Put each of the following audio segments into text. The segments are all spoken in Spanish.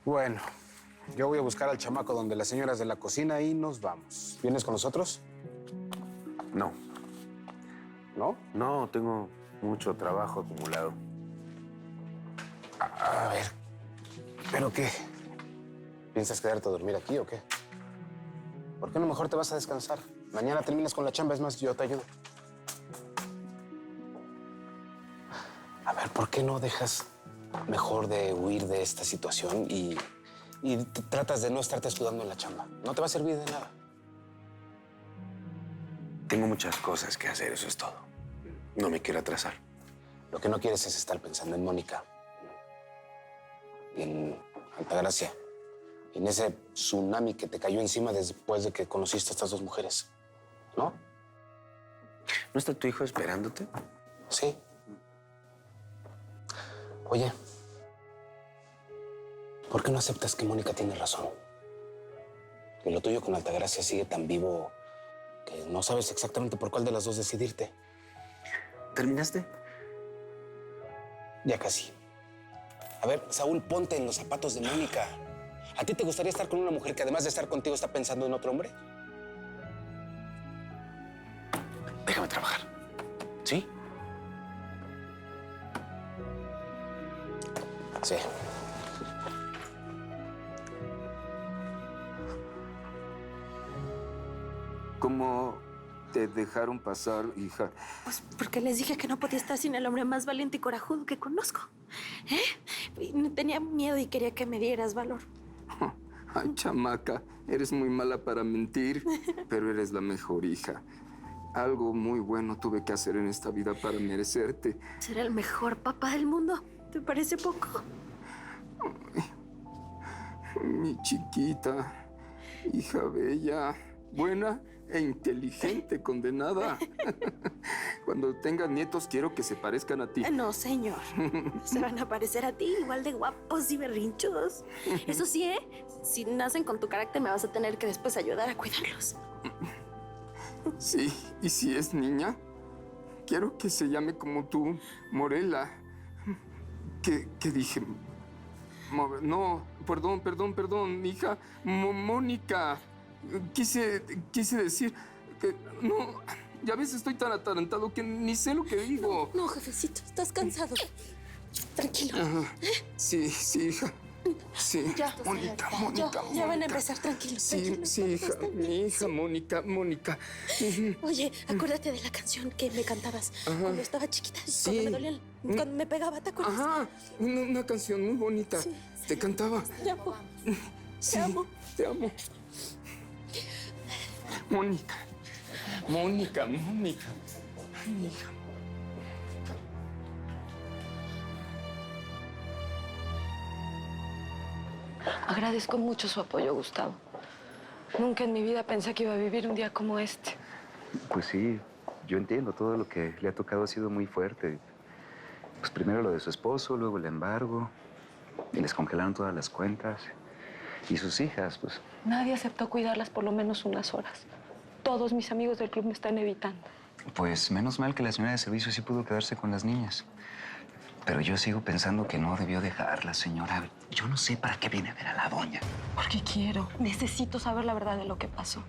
Bueno, yo voy a buscar al chamaco donde las señoras de la cocina y nos vamos. ¿Vienes con nosotros? No, ¿No? no, tengo mucho trabajo acumulado. A ver, ¿pero qué? ¿Piensas quedarte a dormir aquí o qué? ¿Por qué no mejor te vas a descansar? Mañana terminas con la chamba, es más, yo te ayudo. A ver, ¿por qué no dejas mejor de huir de esta situación y tratas de no estarte escudando en la chamba? No te va a servir de nada. Tengo muchas cosas que hacer, eso es todo. No me quiero atrasar. Lo que no quieres es estar pensando en Mónica, en Altagracia, en ese tsunami que te cayó encima después de que conociste a estas dos mujeres, ¿no? ¿No está tu hijo esperándote? Sí. Oye, ¿por qué no aceptas que Mónica tiene razón? Que lo tuyo con Altagracia sigue tan vivo que no sabes exactamente por cuál de las dos decidirte. ¿Terminaste? Ya casi. A ver, Saúl, ponte en los zapatos de Mónica. ¿A ti te gustaría estar con una mujer que además de estar contigo está pensando en otro hombre? Déjame trabajar. ¿Sí? Sí. ¿Cómo te dejaron pasar, hija? Pues porque les dije que no podía estar sin el hombre más valiente y corajudo que conozco. Tenía miedo y quería que me dieras valor. Ay, chamaca, eres muy mala para mentir, pero eres la mejor hija. Algo muy bueno tuve que hacer en esta vida para merecerte. Ser el mejor papá del mundo. ¿Te parece poco? Mi chiquita, hija bella, buena e inteligente, condenada. Cuando tengas nietos, quiero que se parezcan a ti. No, señor. Se van a parecer a ti igual de guapos y berrinchudos. Eso sí, si nacen con tu carácter, me vas a tener que después ayudar a cuidarlos. Sí, y si es niña, quiero que se llame como tú, Morela. ¿Qué dije? No, perdón, hija. Mónica. Quise decir que no. Ya ves, estoy tan atarantado que ni sé lo que digo. No, jefecito, estás cansado. Tranquilo. Sí, hija. Sí, Ya, Mónica. Ya van a empezar, tranquilos. Sí, hija, mi hija, Mónica. Oye, acuérdate de la canción que me cantabas cuando estaba chiquita. Sí. Cuando me dolía, cuando me pegaba, ¿te acuerdas? Ajá, una canción muy bonita. Sí. Te cantaba. Te amo. Sí, amo. Te amo. Mónica. Ay, mi hija. Agradezco mucho su apoyo, Gustavo. Nunca en mi vida pensé que iba a vivir un día como este. Pues sí, yo entiendo, todo lo que le ha tocado ha sido muy fuerte. Pues primero lo de su esposo, luego el embargo, y les congelaron todas las cuentas. Y sus hijas, pues... Nadie aceptó cuidarlas por lo menos unas horas. Todos mis amigos del club me están evitando. Pues menos mal que la señora de servicio sí pudo quedarse con las niñas. Pero yo sigo pensando que no debió dejarla, señora. Yo no sé para qué viene a ver a la doña. Porque quiero. Necesito saber la verdad de lo que pasó.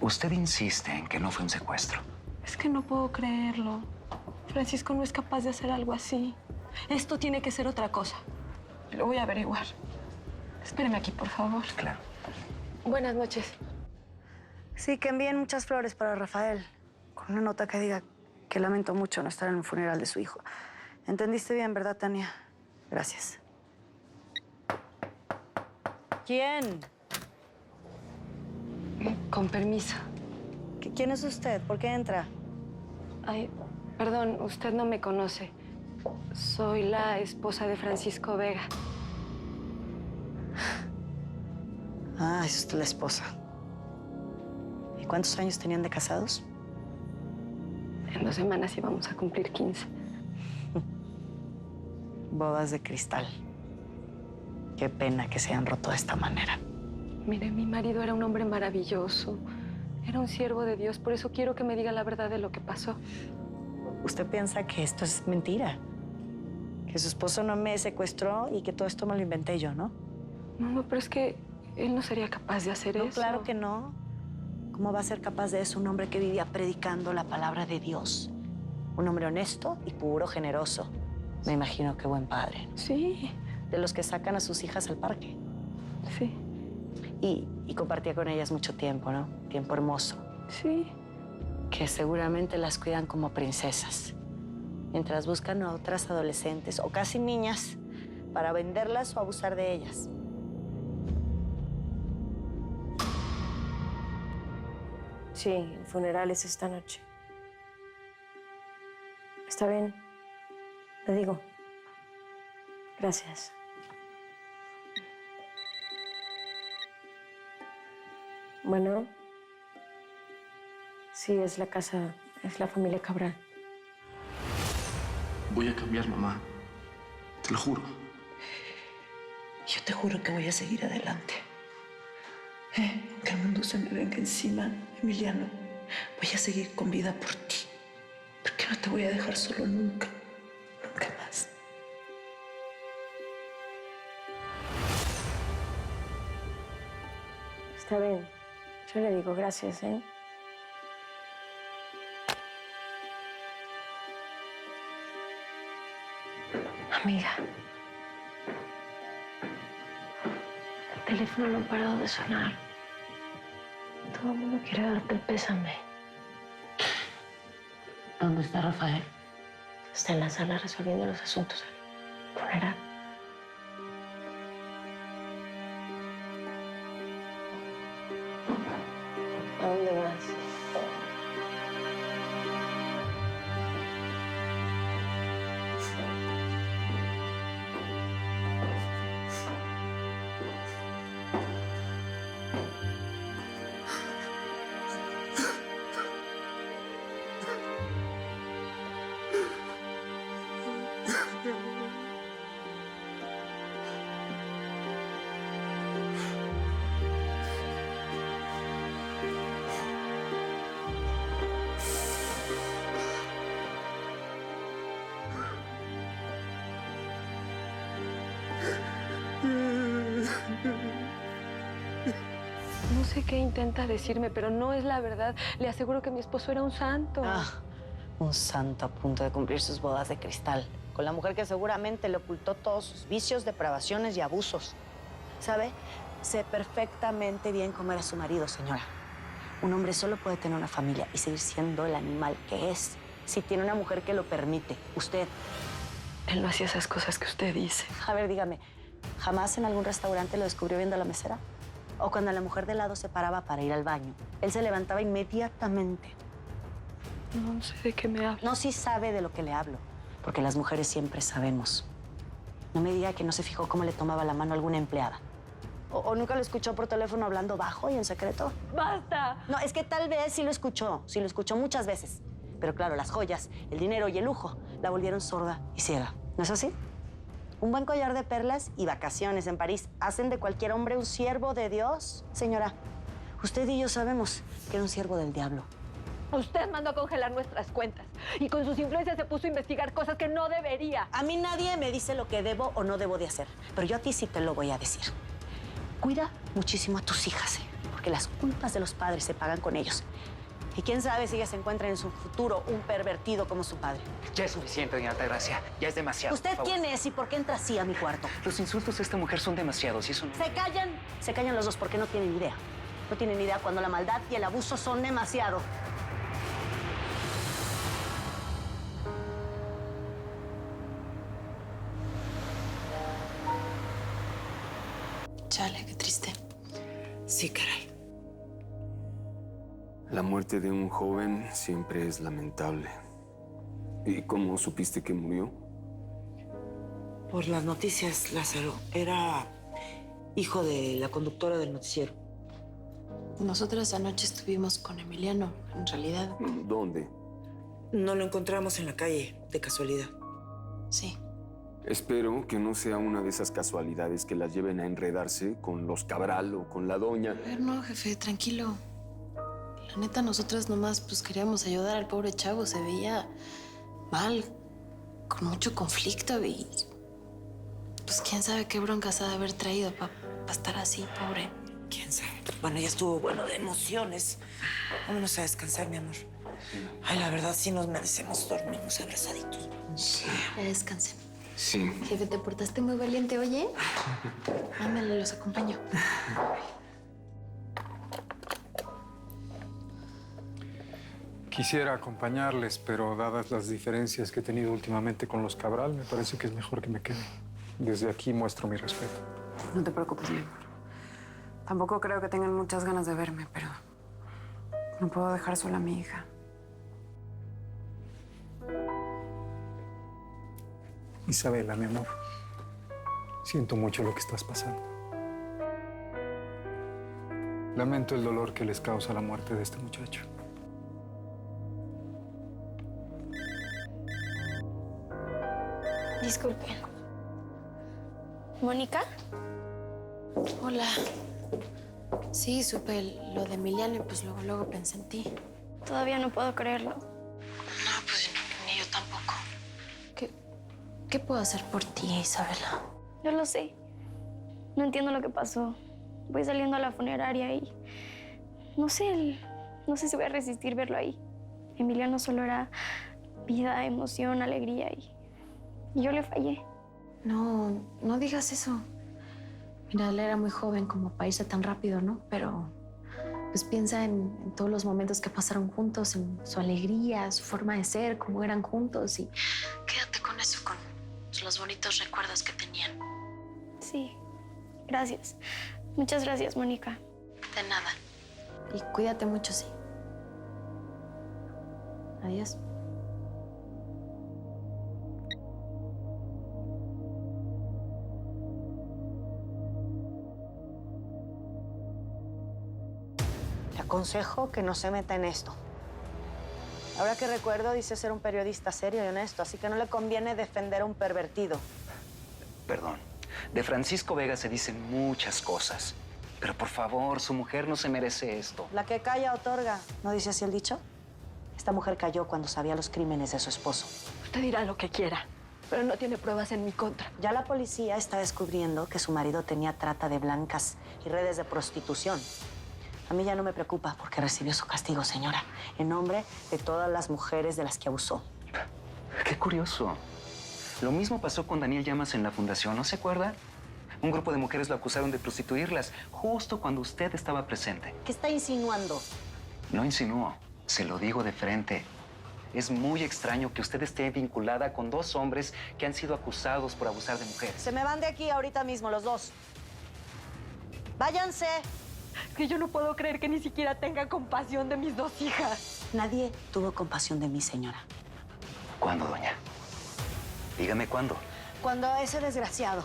Usted insiste en que no fue un secuestro. Es que no puedo creerlo. Francisco no es capaz de hacer algo así. Esto tiene que ser otra cosa. Lo voy a averiguar. Espéreme aquí, por favor. Claro. Buenas noches. Sí, que envíen muchas flores para Rafael, con una nota que diga que lamento mucho no estar en el funeral de su hijo. ¿Entendiste bien, verdad, Tania? Gracias. ¿Quién? Con permiso. ¿Quién es usted? ¿Por qué entra? Ay, perdón, usted no me conoce. Soy la esposa de Francisco Vega. Ah, es usted la esposa. ¿Y cuántos años tenían de casados? En 2 semanas íbamos a cumplir 15. Bodas de cristal. Qué pena que se hayan roto de esta manera. Mire, mi marido era un hombre maravilloso. Era un siervo de Dios, por eso quiero que me diga la verdad de lo que pasó. ¿Usted piensa que esto es mentira? Que su esposo no me secuestró y que todo esto me lo inventé yo, ¿no? No, pero es que él no sería capaz de hacer No, eso. claro que no. ¿Cómo va a ser capaz de eso un hombre que vivía predicando la palabra de Dios? Un hombre honesto y puro, generoso. Me imagino que buen padre. Sí, De los que sacan a sus hijas al parque. sí, Y compartía con ellas mucho tiempo, ¿no? Tiempo hermoso. sí. Que seguramente las cuidan como princesas. Mientras buscan a otras adolescentes o casi niñas para venderlas o abusar de ellas. Sí, el funeral es esta noche. Está bien. Le digo. Gracias. Bueno. Sí, es la casa, es la familia Cabral. Voy a cambiar, mamá. Te lo juro. Yo te juro que voy a seguir adelante. Aunque el mundo se me venga encima, Emiliano, voy a seguir con vida por ti. Porque no te voy a dejar solo nunca. Nunca más. Está bien. Yo le digo gracias, ¿eh? Amiga. El teléfono no ha parado de sonar. Todo el mundo quiere darte el pésame. ¿Dónde está Rafael? Está en la sala resolviendo los asuntos del funeral. ¿A dónde vas? No sé qué intenta decirme, pero no es la verdad. Le aseguro que mi esposo era un santo. Un santo a punto de cumplir sus bodas de cristal. Con la mujer que seguramente le ocultó todos sus vicios, depravaciones y abusos. ¿Sabe? Sé perfectamente bien cómo era su marido, señora. Un hombre solo puede tener una familia y seguir siendo el animal que es si tiene una mujer que lo permite. Usted. Él no hacía esas cosas que usted dice. A ver, dígame, ¿jamás en algún restaurante lo descubrió viendo a la mesera? O cuando la mujer de lado se paraba para ir al baño, él se levantaba inmediatamente. No sé de qué me habla. No, sí sabe de lo que le hablo, porque las mujeres siempre sabemos. No me diga que no se fijó cómo le tomaba la mano a alguna empleada. O nunca lo escuchó por teléfono hablando bajo y en secreto. ¡Basta! No, es que tal vez sí lo escuchó muchas veces. Pero claro, las joyas, el dinero y el lujo la volvieron sorda y ciega. ¿No es así? Un buen collar de perlas y vacaciones en París hacen de cualquier hombre un siervo de Dios. Señora, usted y yo sabemos que era un siervo del diablo. Usted mandó a congelar nuestras cuentas y con sus influencias se puso a investigar cosas que no debería. A mí nadie me dice lo que debo o no debo de hacer, pero yo a ti sí te lo voy a decir. Cuida muchísimo a tus hijas, porque las culpas de los padres se pagan con ellos. Y quién sabe si ellas se encuentran en su futuro un pervertido como su padre. Ya es suficiente, doña Altagracia. Ya es demasiado. ¿Usted quién es y por qué entra así a mi cuarto? Los insultos de esta mujer son demasiados y eso no... Se callan los dos porque no tienen idea. No tienen idea cuando la maldad y el abuso son demasiado. Chale, qué triste. Sí, caray. La muerte de un joven siempre es lamentable. ¿Y cómo supiste que murió? Por las noticias, Lázaro. Era hijo de la conductora del noticiero. Nosotras anoche estuvimos con Emiliano, en realidad. ¿Dónde? No lo encontramos en la calle, de casualidad. Sí. Espero que no sea una de esas casualidades que las lleven a enredarse con los Cabral o con la doña. A ver, no, jefe, tranquilo. La neta, nosotras nomás pues queríamos ayudar al pobre chavo. Se veía mal, con mucho conflicto y pues quién sabe qué broncas ha de haber traído para estar así, pobre. ¿Quién sabe? Bueno, ya estuvo bueno de emociones. Vámonos a descansar, mi amor. Ay, la verdad, sí nos merecemos dormirnos abrazaditos. Sí. Ya descansen. Sí. Jefe, te portaste muy valiente, oye. Ándale, los acompaño. Quisiera acompañarles, pero dadas las diferencias que he tenido últimamente con los Cabral, me parece que es mejor que me quede. Desde aquí muestro mi respeto. No te preocupes, mi amor. Tampoco creo que tengan muchas ganas de verme, pero no puedo dejar sola a mi hija. Isabela, mi amor, siento mucho lo que estás pasando. Lamento el dolor que les causa la muerte de este muchacho. Disculpe. ¿Mónica? Hola. Sí, supe lo de Emiliano y pues luego pensé en ti. Todavía no puedo creerlo. No, pues ni yo tampoco. ¿Qué puedo hacer por ti, Isabela? Yo lo sé. No entiendo lo que pasó. Voy saliendo a la funeraria y no sé si voy a resistir verlo ahí. Emiliano solo era vida, emoción, alegría y yo le fallé. No digas eso. Mira, él era muy joven como para irse tan rápido, ¿no? Pero pues piensa en todos los momentos que pasaron juntos, en su alegría, su forma de ser, cómo eran juntos y quédate con eso, con los bonitos recuerdos que tenían. Sí, gracias. Muchas gracias, Mónica. De nada. Y cuídate mucho, sí. Adiós. Te aconsejo que no se meta en esto. Ahora que recuerdo, dice ser un periodista serio y honesto, así que no le conviene defender a un pervertido. Perdón. De Francisco Vega se dicen muchas cosas. Pero por favor, su mujer no se merece esto. La que calla otorga. ¿No dice así el dicho? Esta mujer cayó cuando sabía los crímenes de su esposo. Usted dirá lo que quiera, pero no tiene pruebas en mi contra. Ya la policía está descubriendo que su marido tenía trata de blancas y redes de prostitución. A mí ya no me preocupa porque recibió su castigo, señora, en nombre de todas las mujeres de las que abusó. Qué curioso. Lo mismo pasó con Daniel Llamas en la fundación, ¿no se acuerda? Un grupo de mujeres lo acusaron de prostituirlas justo cuando usted estaba presente. ¿Qué está insinuando? No insinúo, se lo digo de frente. Es muy extraño que usted esté vinculada con dos hombres que han sido acusados por abusar de mujeres. Se me van de aquí ahorita mismo los dos. ¡Váyanse! Que yo no puedo creer que ni siquiera tenga compasión de mis dos hijas. Nadie tuvo compasión de mí, señora. ¿Cuándo, doña? Dígame cuándo. Cuando ese desgraciado,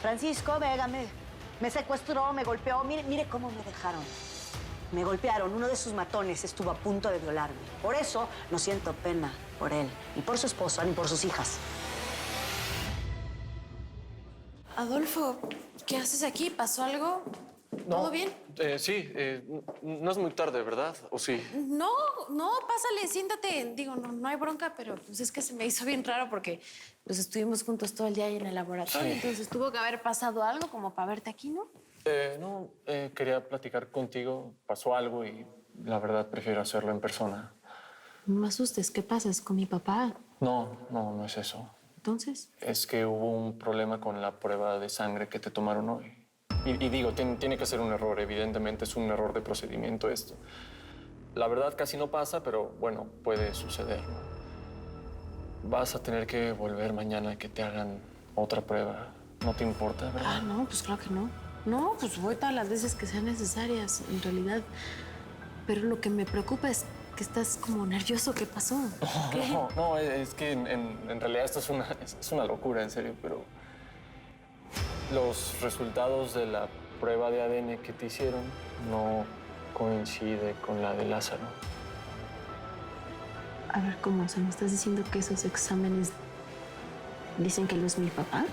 Francisco Vega, me secuestró, me golpeó. Mire cómo me dejaron. Me golpearon. Uno de sus matones estuvo a punto de violarme. Por eso no siento pena por él, ni por su esposo, ni por sus hijas. Adolfo, ¿qué haces aquí? ¿Pasó algo? ¿Todo bien? Sí, no es muy tarde, ¿verdad? ¿O sí? No, pásale, siéntate. Digo, no hay bronca, pero pues es que se me hizo bien raro porque pues estuvimos juntos todo el día ahí en el laboratorio. Sí. Entonces tuvo que haber pasado algo como para verte aquí, ¿no? Quería platicar contigo. Pasó algo y la verdad prefiero hacerlo en persona. No me asustes, ¿qué pasa? ¿Es con mi papá? No es eso. ¿Entonces? Es que hubo un problema con la prueba de sangre que te tomaron hoy. Y digo, tiene que ser un error. Evidentemente es un error de procedimiento esto. La verdad casi no pasa, pero bueno, puede suceder, ¿no? Vas a tener que volver mañana a que te hagan otra prueba. ¿No te importa, verdad? No, pues claro que no. No, pues voy todas las veces que sean necesarias, en realidad. Pero lo que me preocupa es que estás como nervioso. ¿Qué pasó? ¿Qué? No, es que en realidad esto es una locura, en serio, pero los resultados de la prueba de ADN que te hicieron no coincide con la de Lázaro. A ver, ¿cómo? O sea, ¿me estás diciendo que esos exámenes dicen que él no es mi papá?